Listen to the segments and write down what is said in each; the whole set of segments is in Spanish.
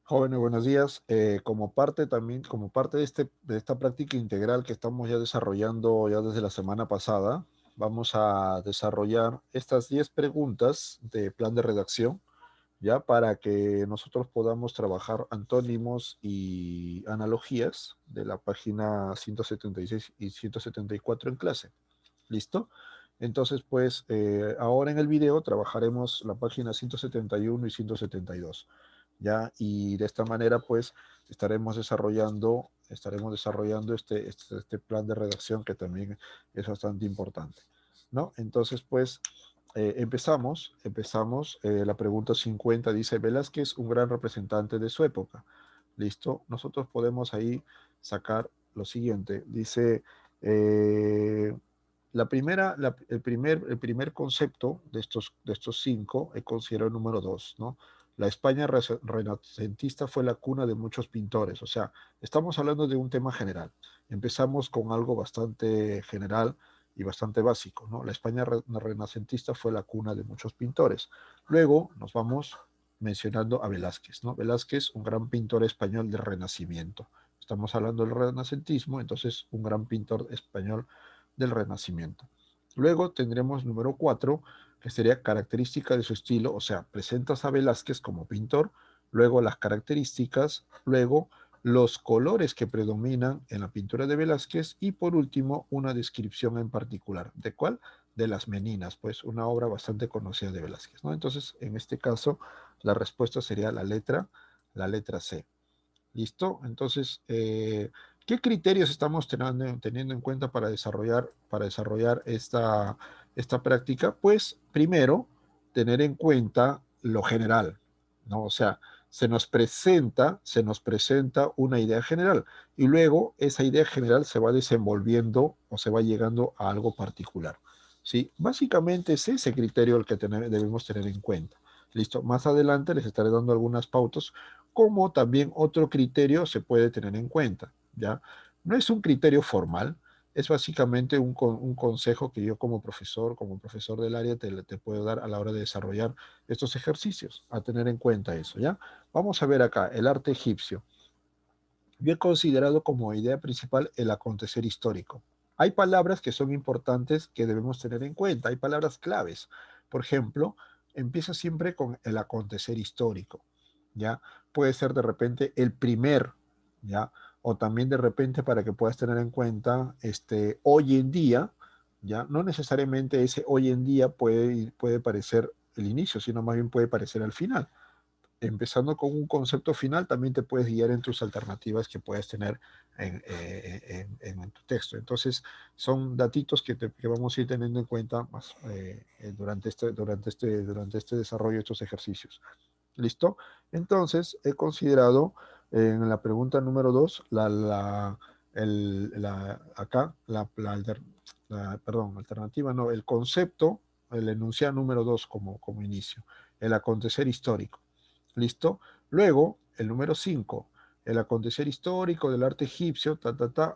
Jóvenes, buenos días. Como parte también, como parte de esta práctica integral que estamos ya desarrollando ya desde la semana pasada, vamos a desarrollar estas 10 preguntas de plan de redacción, ya para que nosotros podamos trabajar antónimos y analogías de la página 176 y 174 en clase. ¿Listo? Entonces, pues, ahora en el video trabajaremos la página 171 y 172. ¿Ya? Y de esta manera, pues, estaremos desarrollando este plan de redacción que también es bastante importante, ¿no? Entonces, pues, empezamos. La pregunta 50 dice, Velázquez, un gran representante de su época. ¿Listo? Nosotros podemos ahí sacar lo siguiente. Dice, el primer concepto de estos cinco, considero el número dos, ¿no? La España renacentista fue la cuna de muchos pintores. O sea, estamos hablando de un tema general. Empezamos con algo bastante general y bastante básico, ¿no? La España renacentista fue la cuna de muchos pintores. Luego nos vamos mencionando a Velázquez, ¿no? Velázquez, un gran pintor español del Renacimiento. Estamos hablando del renacentismo, entonces un gran pintor español del Renacimiento. Luego tendremos número 4, que sería característica de su estilo, o sea, presentas a Velázquez como pintor, luego las características, luego los colores que predominan en la pintura de Velázquez y por último una descripción en particular. ¿De cuál? De las Meninas, pues una obra bastante conocida de Velázquez, ¿no? Entonces, en este caso, la respuesta sería la letra C. ¿Listo? Entonces, ¿qué criterios estamos teniendo en cuenta para desarrollar esta práctica? Pues, primero, tener en cuenta lo general, ¿no? O sea, se nos presenta una idea general y luego esa idea general se va desenvolviendo o se va llegando a algo particular, ¿sí? Básicamente es ese criterio el que debemos tener en cuenta. ¿Listo? Más adelante les estaré dando algunas pautas como también otro criterio se puede tener en cuenta, ¿ya? No es un criterio formal, es básicamente un consejo que yo como profesor del área te puedo dar a la hora de desarrollar estos ejercicios, a tener en cuenta eso, ¿ya? Vamos a ver acá, el arte egipcio. Yo he considerado como idea principal el acontecer histórico. Hay palabras que son importantes que debemos tener en cuenta, hay palabras claves. Por ejemplo, empieza siempre con el acontecer histórico, ¿ya? Puede ser de repente el primer, ¿ya? O también de repente para que puedas tener en cuenta hoy en día, ¿ya? No necesariamente ese hoy en día puede parecer el inicio, sino más bien puede parecer al final. Empezando con un concepto final, también te puedes guiar en tus alternativas que puedes tener en tu texto. Entonces, son datitos que vamos a ir teniendo en cuenta más, durante este desarrollo de estos ejercicios. ¿Listo? Entonces, he considerado en la pregunta número 2, acá, perdón, alternativa, no, el concepto, el enunciado número 2 como inicio, el acontecer histórico. ¿Listo? Luego, el número 5, el acontecer histórico del arte egipcio,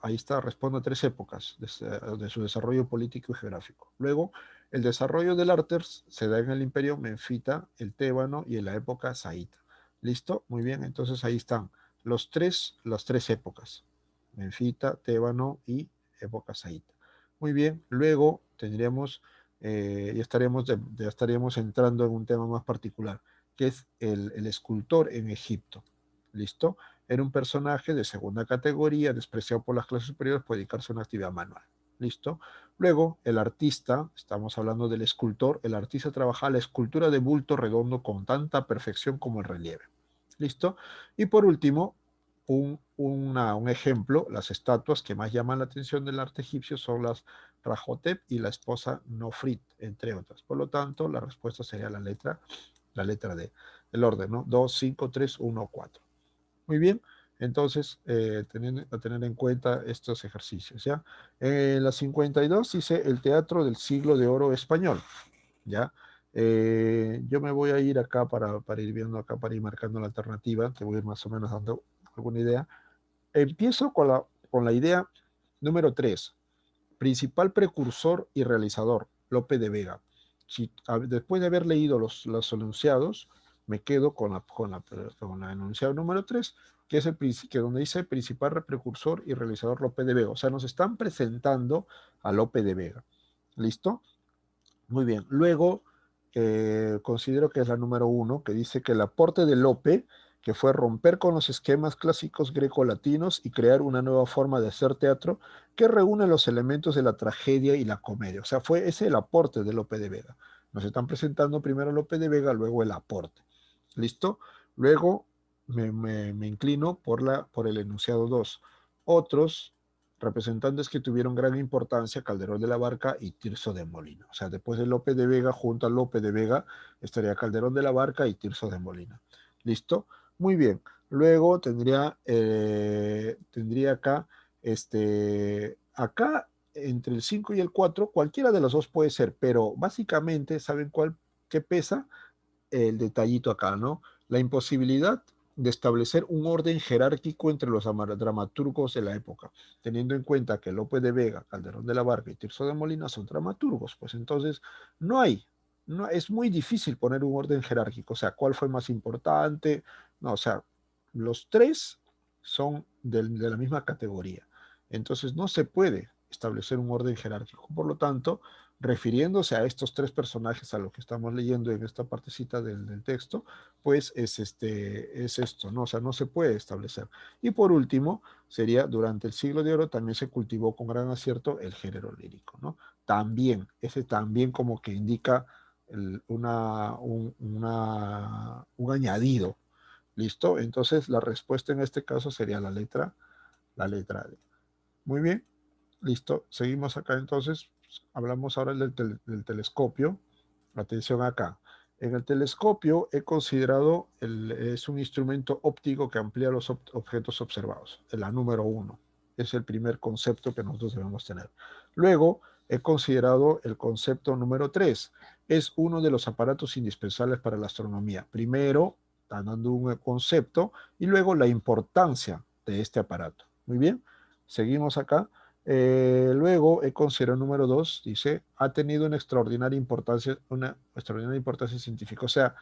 ahí está, responde a 3 épocas de su desarrollo político y geográfico. Luego, el desarrollo del arte se da en el imperio menfita, el tébano y en la época saíta. ¿Listo? Muy bien, entonces ahí están las tres épocas, menfita, tébano y época saíta. Muy bien, luego tendríamos, ya estaríamos entrando en un tema más particular que es el escultor en Egipto. ¿Listo? Era un personaje de segunda categoría, despreciado por las clases superiores por dedicarse a una actividad manual. ¿Listo? Luego, el artista, estamos hablando del escultor, el artista trabaja la escultura de bulto redondo con tanta perfección como el relieve. ¿Listo? Y por último, un ejemplo, las estatuas que más llaman la atención del arte egipcio son las Rahotep y la esposa Nofrit, entre otras. Por lo tanto, la respuesta sería la letra D, el orden, ¿no? 2, 5, 3, 1, 4. Muy bien, entonces, a tener en cuenta estos ejercicios, ¿ya? En la 52 dice el teatro del siglo de oro español, ¿ya? Yo me voy a ir acá para ir viendo acá, para ir marcando la alternativa, te voy a ir más o menos dando alguna idea. Empiezo con la idea número 3, principal precursor y realizador, Lope de Vega. Después de haber leído los enunciados, me quedo con la enunciado número 3, que es que donde dice principal precursor y realizador Lope de Vega. O sea, nos están presentando a Lope de Vega. ¿Listo? Muy bien. Luego, considero que es la número 1, que dice que el aporte de Lope, que fue romper con los esquemas clásicos greco-latinos y crear una nueva forma de hacer teatro que reúne los elementos de la tragedia y la comedia. O sea, fue ese el aporte de Lope de Vega. Nos están presentando primero Lope de Vega, luego el aporte. ¿Listo? Luego me inclino por el enunciado 2. Otros representantes que tuvieron gran importancia, Calderón de la Barca y Tirso de Molina. O sea, después de Lope de Vega, junto a Lope de Vega, estaría Calderón de la Barca y Tirso de Molina. ¿Listo? Muy bien. Luego tendría acá, acá entre el 5 y el 4, cualquiera de los dos puede ser, pero básicamente, ¿saben qué pesa? El detallito acá, ¿no? La imposibilidad de establecer un orden jerárquico entre los dramaturgos de la época, teniendo en cuenta que Lope de Vega, Calderón de la Barca y Tirso de Molina son dramaturgos, pues entonces no, es muy difícil poner un orden jerárquico, o sea, ¿cuál fue más importante? No, o sea, los tres son de la misma categoría, entonces no se puede establecer un orden jerárquico, por lo tanto, refiriéndose a estos tres personajes a lo que estamos leyendo en esta partecita del texto, pues es esto, ¿no? O sea, no se puede establecer. Y por último, sería durante el siglo de oro también se cultivó con gran acierto el género lírico, ¿no? También, ese también como que indica un añadido, ¿listo? Entonces la respuesta en este caso sería la letra D. Muy bien. Listo, seguimos acá entonces. Hablamos ahora del telescopio. Atención acá. En el telescopio he considerado, es un instrumento óptico que amplía los objetos observados. La número 1. Es el primer concepto que nosotros debemos tener. Luego he considerado el concepto número 3. Es uno de los aparatos indispensables para la astronomía. Primero, está dando un concepto y luego la importancia de este aparato. Muy bien, seguimos acá. Luego, he considerado número 2, dice, ha tenido una extraordinaria importancia científica. O sea,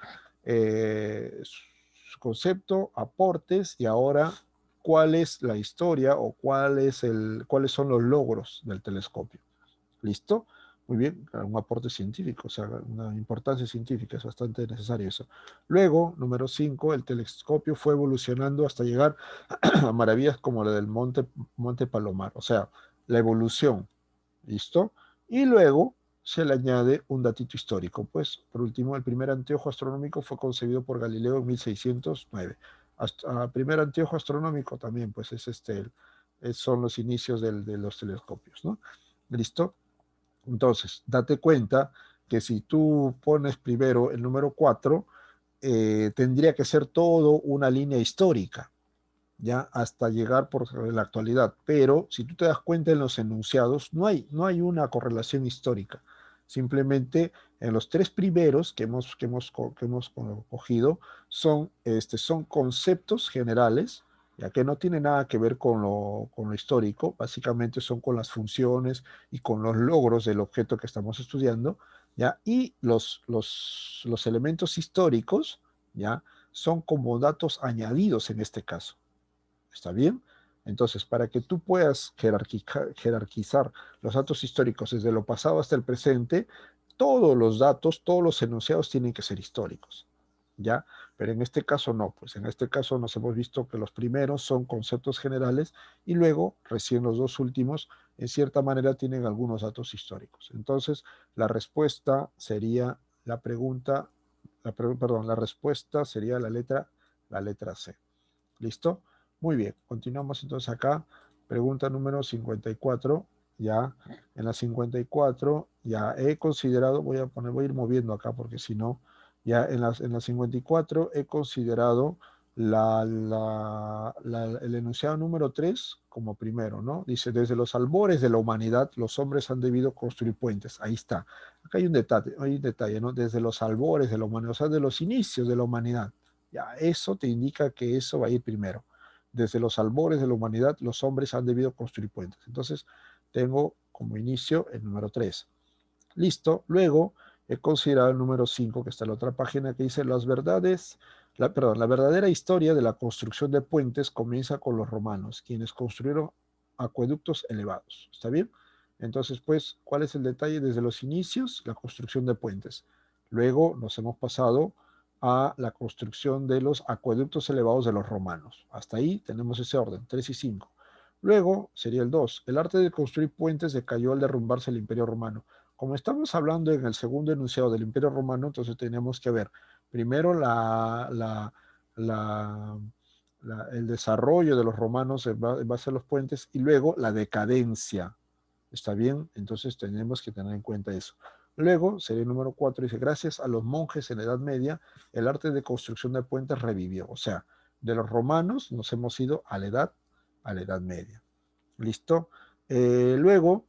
su concepto, aportes y ahora cuál es la historia o cuáles son los logros del telescopio. ¿Listo? Muy bien, un aporte científico, o sea, una importancia científica, es bastante necesario eso. Luego, número 5, el telescopio fue evolucionando hasta llegar a maravillas como la del Monte Palomar, o sea, la evolución, ¿listo? Y luego se le añade un datito histórico, pues, por último, el primer anteojo astronómico fue concebido por Galileo en 1609. Primer anteojo astronómico también, pues, son los inicios de los telescopios, ¿no? ¿Listo? Entonces, date cuenta que si tú pones primero el número 4, tendría que ser todo una línea histórica, ya hasta llegar por la actualidad. Pero si tú te das cuenta en los enunciados, no hay una correlación histórica. Simplemente en los tres primeros que hemos cogido son conceptos generales, ya que no tiene nada que ver con lo histórico, básicamente son con las funciones y con los logros del objeto que estamos estudiando, ¿ya? Y los elementos históricos, ¿ya? Son como datos añadidos en este caso. ¿Está bien? Entonces, para que tú puedas jerarquizar los datos históricos desde lo pasado hasta el presente, todos los datos, todos los enunciados tienen que ser históricos, ¿ya? Pero en este caso no, pues en este caso nos hemos visto que los primeros son conceptos generales y luego, recién los dos últimos, en cierta manera tienen algunos datos históricos. Entonces, la respuesta sería la pregunta, perdón, la respuesta sería la letra C. ¿Listo? Muy bien, continuamos entonces acá. Pregunta número 54. Ya, en la 54, ya he considerado, voy a ir moviendo acá porque si no, ya en la 54 he considerado el enunciado número 3 como primero, ¿no? Dice, desde los albores de la humanidad, los hombres han debido construir puentes. Ahí está. Acá hay un detalle, ¿no? Desde los albores de la humanidad, o sea, de los inicios de la humanidad. Ya, eso te indica que eso va a ir primero. Desde los albores de la humanidad, los hombres han debido construir puentes. Entonces, tengo como inicio el número 3. Listo. Luego, he considerado el número 5 que está en la otra página, que dice las verdades, la verdadera historia de la construcción de puentes comienza con los romanos, quienes construyeron acueductos elevados. ¿Está bien? Entonces, pues, ¿cuál es el detalle? Desde los inicios, la construcción de puentes. Luego nos hemos pasado a la construcción de los acueductos elevados de los romanos. Hasta ahí tenemos ese orden, 3 y 5. Luego sería el 2. El arte de construir puentes decayó al derrumbarse el Imperio Romano. Como estamos hablando en el segundo enunciado del Imperio Romano, entonces tenemos que ver primero la, el desarrollo de los romanos en base a los puentes y luego la decadencia. ¿Está bien? Entonces tenemos que tener en cuenta eso. Luego, sería el número 4, dice, gracias a los monjes en la Edad Media, el arte de construcción de puentes revivió. O sea, de los romanos nos hemos ido a la Edad Media. ¿Listo? Luego,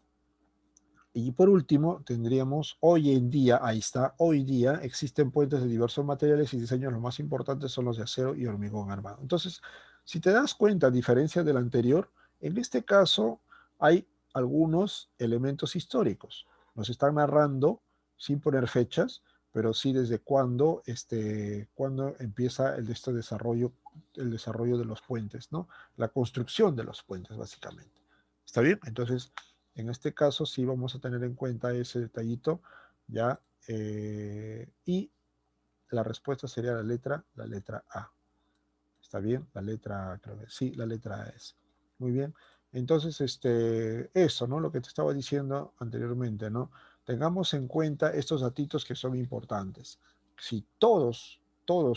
y por último, tendríamos hoy en día, ahí está, hoy día existen puentes de diversos materiales y diseños, los más importantes son los de acero y hormigón armado. Entonces, si te das cuenta, a diferencia del anterior, en este caso hay algunos elementos históricos. Nos están narrando, sin poner fechas, pero sí desde cuándo empieza el desarrollo de los puentes, ¿no? La construcción de los puentes, básicamente. ¿Está bien? Entonces, en este caso sí vamos a tener en cuenta ese detallito, ¿ya? Y la respuesta sería la letra A. ¿Está bien? La letra A, creo que sí, la letra A es. Muy bien. Entonces, eso, ¿no? Lo que te estaba diciendo anteriormente, ¿no? Tengamos en cuenta estos datitos que son importantes. Si todos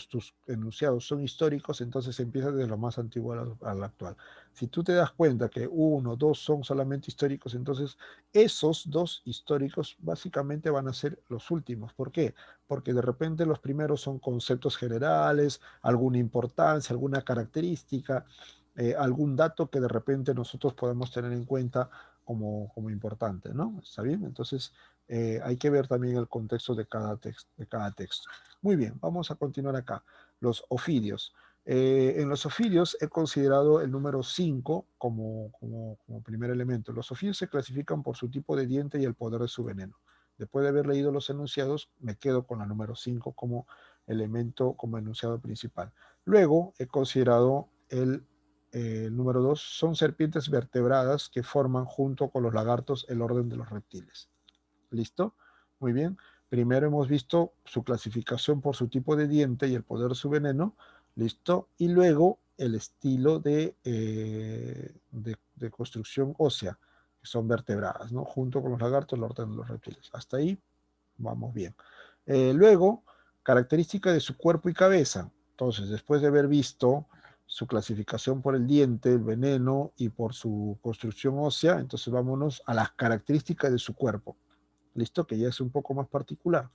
tus enunciados son históricos, entonces empieza desde lo más antiguo a lo actual. Si tú te das cuenta que uno, dos son solamente históricos, entonces esos dos históricos básicamente van a ser los últimos. ¿Por qué? Porque de repente los primeros son conceptos generales, alguna importancia, alguna característica, algún dato que de repente nosotros podemos tener en cuenta como importante, ¿no? ¿Está bien? Entonces, hay que ver también el contexto de cada texto. Muy bien, vamos a continuar acá. Los ofidios. En los ofidios he considerado el número 5 como primer elemento. Los ofidios se clasifican por su tipo de diente y el poder de su veneno. Después de haber leído los enunciados, me quedo con la número 5 como elemento, como enunciado principal. Luego he considerado el número 2, son serpientes vertebradas que forman junto con los lagartos el orden de los reptiles. ¿Listo? Muy bien. Primero hemos visto su clasificación por su tipo de diente y el poder de su veneno. ¿Listo? Y luego el estilo de construcción ósea, que son vertebradas, ¿no? Junto con los lagartos, el orden de los reptiles. Hasta ahí vamos bien. Luego, característica de su cuerpo y cabeza. Entonces, después de haber visto su clasificación por el diente, el veneno y por su construcción ósea, entonces vámonos a las características de su cuerpo. ¿Listo? Que ya es un poco más particular.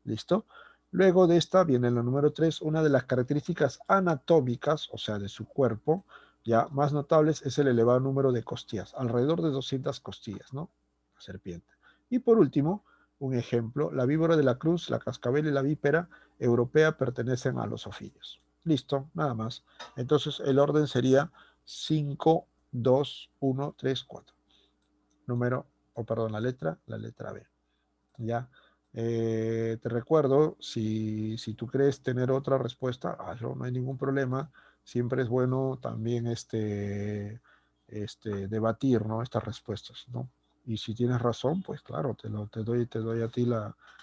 ¿Listo? Luego de esta viene la número 3, una de las características anatómicas, o sea, de su cuerpo, ya más notables, es el elevado número de costillas, alrededor de 200 costillas, ¿no? La serpiente. Y por último, un ejemplo, la víbora de la cruz, la cascabel y la vípera europea pertenecen a los ofidios. Listo, nada más. Entonces el orden sería 5, 2, 1, 3, 4. Número, o perdón, la letra B. ¿Ya? Te recuerdo, si tú crees tener otra respuesta, hazlo, no hay ningún problema. Siempre es bueno también debatir, ¿no? Estas respuestas, ¿no? Y si tienes razón, pues claro, te doy a ti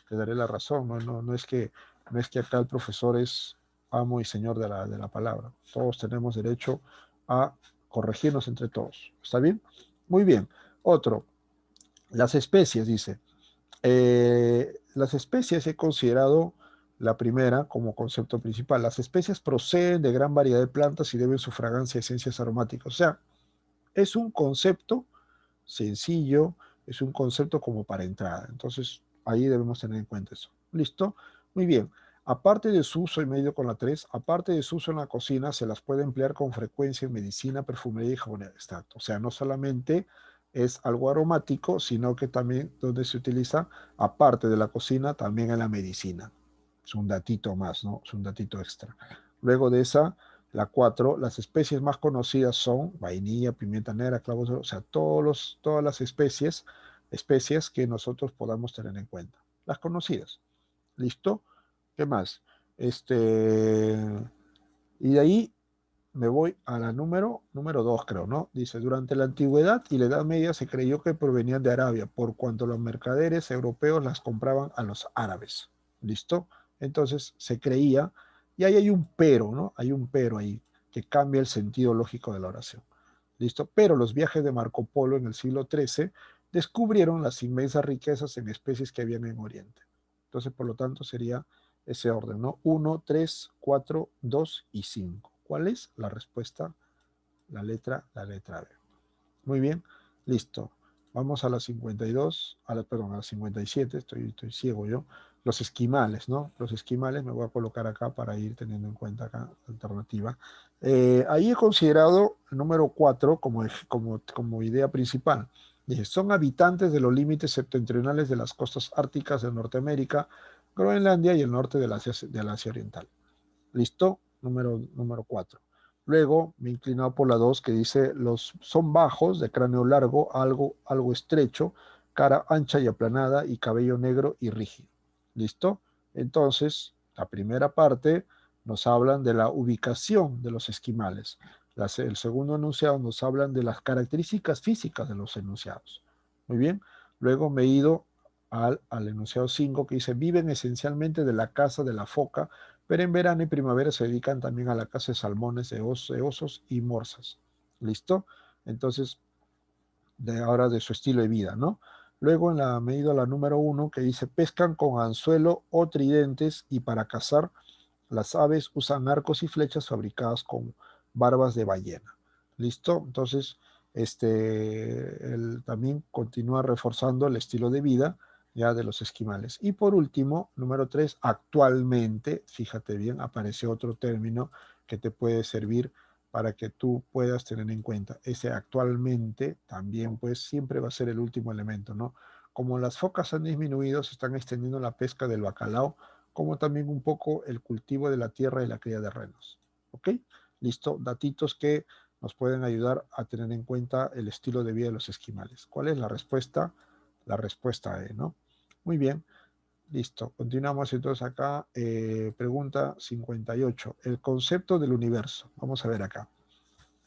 te daré la razón, ¿no? No es que acá el profesor es amo y señor de la palabra. Todos tenemos derecho a corregirnos entre todos. ¿Está bien? Muy bien. Otro, las especies, dice. Las especies he considerado la primera como concepto principal. Las especies proceden de gran variedad de plantas y deben su fragancia a esencias aromáticas. O sea, es un concepto sencillo, es un concepto como para entrada. Entonces, ahí debemos tener en cuenta eso. ¿Listo? Muy bien. Aparte de su uso, y medio con la 3, aparte de su uso en la cocina, se las puede emplear con frecuencia en medicina, perfumería y jabonería. Exacto. O sea, no solamente es algo aromático, sino que también donde se utiliza, aparte de la cocina, también en la medicina. Es un datito más, ¿no? Es un datito extra. Luego de esa, la 4, las especies más conocidas son vainilla, pimienta negra, clavos, o sea, todas las especies que nosotros podamos tener en cuenta. Las conocidas. ¿Listo? ¿Qué más? Y de ahí me voy a la número 2, creo, ¿no? Dice, durante la antigüedad y la Edad Media se creyó que provenían de Arabia, por cuanto los mercaderes europeos las compraban a los árabes. ¿Listo? Entonces se creía, y ahí hay un pero, ¿no? Hay un pero ahí que cambia el sentido lógico de la oración. ¿Listo? Pero los viajes de Marco Polo en el siglo XIII descubrieron las inmensas riquezas en especies que habían en Oriente. Entonces, por lo tanto, sería ese orden, ¿no? 1, 3, 4, 2 y 5. ¿Cuál es la respuesta? La letra B. Muy bien, listo. Vamos a la 52, perdón, a la 57, estoy ciego yo. Los esquimales, ¿no? Los esquimales me voy a colocar acá para ir teniendo en cuenta acá la alternativa. Ahí he considerado el número 4 como idea principal. Dice, son habitantes de los límites septentrionales de las costas árticas de Norteamérica, Groenlandia y el norte del Asia Oriental. ¿Listo? Número 4. Luego me he inclinado por la 2 que dice, son bajos, de cráneo largo, algo estrecho, cara ancha y aplanada y cabello negro y rígido. ¿Listo? Entonces, la primera parte nos hablan de la ubicación de los esquimales. El segundo enunciado nos hablan de las características físicas de los enunciados. Muy bien. Luego me he ido al enunciado 5 que dice, viven esencialmente de la caza de la foca, pero en verano y primavera se dedican también a la caza de salmones, de osos y morsas. ¿Listo? Entonces, ahora de su estilo de vida, ¿no? Luego me he ido a la número 1 que dice, pescan con anzuelo o tridentes y para cazar las aves usan arcos y flechas fabricadas con barbas de ballena. ¿Listo? Entonces, él también continúa reforzando el estilo de vida ya de los esquimales. Y por último, número 3, actualmente, fíjate bien, aparece otro término que te puede servir para que tú puedas tener en cuenta. Ese actualmente también, pues, siempre va a ser el último elemento, ¿no? Como las focas han disminuido, se están extendiendo la pesca del bacalao, como también un poco el cultivo de la tierra y la cría de renos. ¿Ok? Listo, datitos que nos pueden ayudar a tener en cuenta el estilo de vida de los esquimales. ¿Cuál es la respuesta? La respuesta E, ¿no? Muy bien, listo. Continuamos entonces acá. Pregunta 58. El concepto del universo. Vamos a ver acá.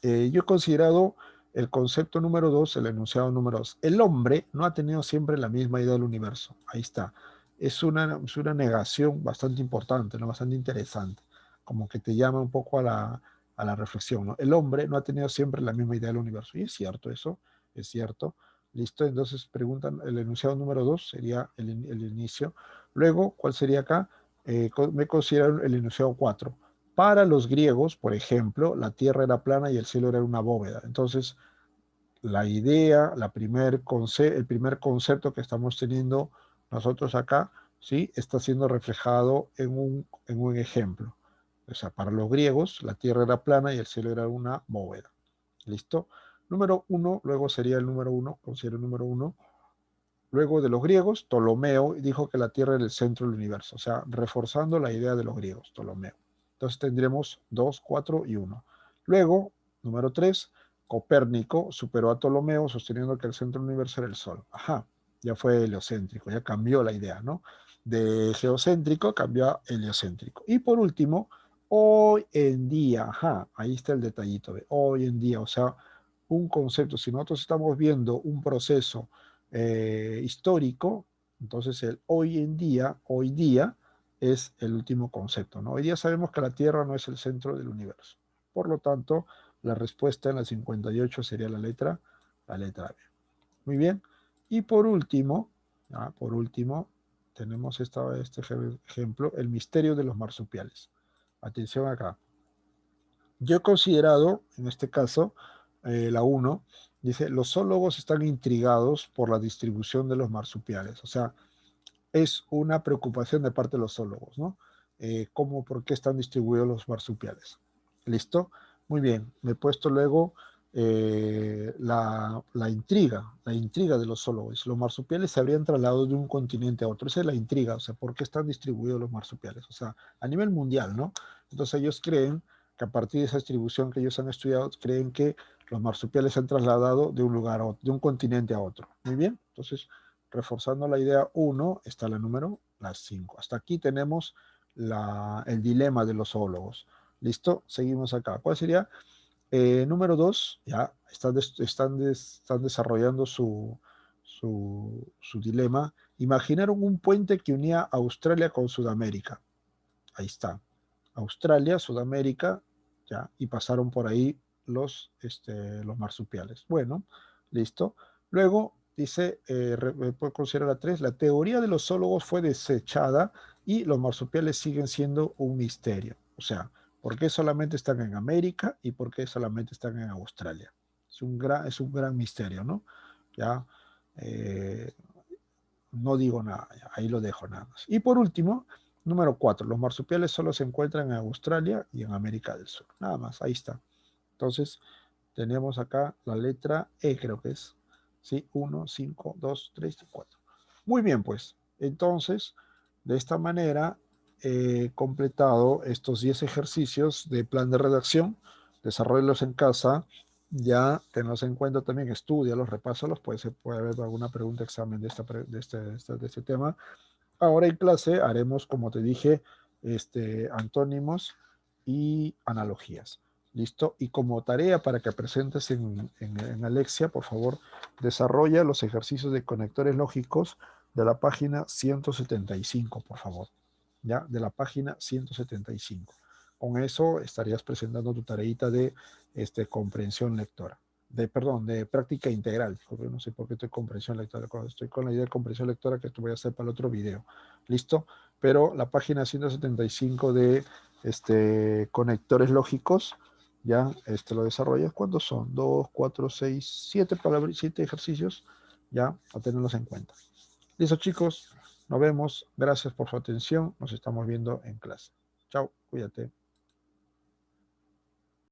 Yo he considerado el concepto número 2, el enunciado número 2. El hombre no ha tenido siempre la misma idea del universo. Ahí está. Es una negación bastante importante, ¿no? Bastante interesante, como que te llama un poco a la reflexión, ¿no? El hombre no ha tenido siempre la misma idea del universo. Y es cierto eso, es cierto. Listo, entonces preguntan, el enunciado número 2 sería el inicio. Luego, ¿cuál sería acá? Me considero el enunciado 4. Para los griegos, por ejemplo, la tierra era plana y el cielo era una bóveda. Entonces, la idea, el primer concepto que estamos teniendo nosotros acá, ¿sí? Está siendo reflejado en un ejemplo. O sea, para los griegos, la tierra era plana y el cielo era una bóveda. ¿Listo? Número 1, luego sería el número 1, considero el número 1. Luego de los griegos, Ptolomeo dijo que la Tierra era el centro del universo, o sea, reforzando la idea de los griegos, Ptolomeo. Entonces tendremos 2, 4 y 1. Luego, número 3, Copérnico superó a Ptolomeo sosteniendo que el centro del universo era el Sol. Ajá, ya fue heliocéntrico, ya cambió la idea, ¿no? De geocéntrico cambió a heliocéntrico. Y por último, hoy en día, ajá, ahí está el detallito de hoy en día, o sea, un concepto, si nosotros estamos viendo un proceso histórico, entonces el hoy día es el último concepto, ¿no? Hoy día sabemos que la Tierra no es el centro del universo. Por lo tanto, la respuesta en la 58 sería la letra B. Muy bien. Y por último, tenemos este ejemplo, el misterio de los marsupiales. Atención acá. Yo he considerado, en este caso, la 1, dice, los zoólogos están intrigados por la distribución de los marsupiales. O sea, es una preocupación de parte de los zoólogos, ¿no? ¿Por qué están distribuidos los marsupiales? ¿Listo? Muy bien. Me he puesto luego la intriga de los zoólogos. Los marsupiales se habrían trasladado de un continente a otro. Esa es la intriga, o sea, ¿por qué están distribuidos los marsupiales? O sea, a nivel mundial, ¿no? Entonces ellos creen que a partir de esa distribución que ellos han estudiado, creen que los marsupiales se han trasladado de un lugar a otro, de un continente a otro. Muy bien. Entonces, reforzando la idea 1, está la número las 5. Hasta aquí tenemos el dilema de los zoólogos. ¿Listo? Seguimos acá. ¿Cuál sería? Número 2, ya están desarrollando su dilema. Imaginaron un puente que unía Australia con Sudamérica. Ahí está. Australia, Sudamérica, ya, y pasaron por ahí los marsupiales. Bueno, listo. Luego dice, puedo considerar la 3, la teoría de los zoólogos fue desechada y los marsupiales siguen siendo un misterio. O sea, ¿por qué solamente están en América y por qué solamente están en Australia? Es un gran misterio, ¿no? Ya, eh, no digo nada, ya, ahí lo dejo nada más. Y por último, número 4, los marsupiales solo se encuentran en Australia y en América del Sur. Nada más, ahí está. Entonces, tenemos acá la letra E, creo que es. ¿Sí? 1, 5, 2, 3 y 4. Muy bien, pues. Entonces, de esta manera, he completado estos 10 ejercicios de plan de redacción. Desarrollos en casa. Ya tenlos en cuenta también, estudialos, repásalos. Puede haber alguna pregunta, examen de este tema. Ahora en clase haremos, como te dije, antónimos y analogías. ¿Listo? Y como tarea para que presentes en Alexia, por favor, desarrolla los ejercicios de conectores lógicos de la página 175, por favor. ¿Ya? De la página 175. Con eso estarías presentando tu tareita de comprensión lectora. De práctica integral. Porque no sé por qué estoy comprensión lectora. Estoy con la idea de comprensión lectora que esto voy a hacer para el otro video. ¿Listo? Pero la página 175 de conectores lógicos, ya lo desarrollas. ¿Cuántos son? 2, 4, 6, 7 palabras, 7 ejercicios. Ya, a tenerlos en cuenta. Listo, chicos. Nos vemos. Gracias por su atención. Nos estamos viendo en clase. Chao. Cuídate.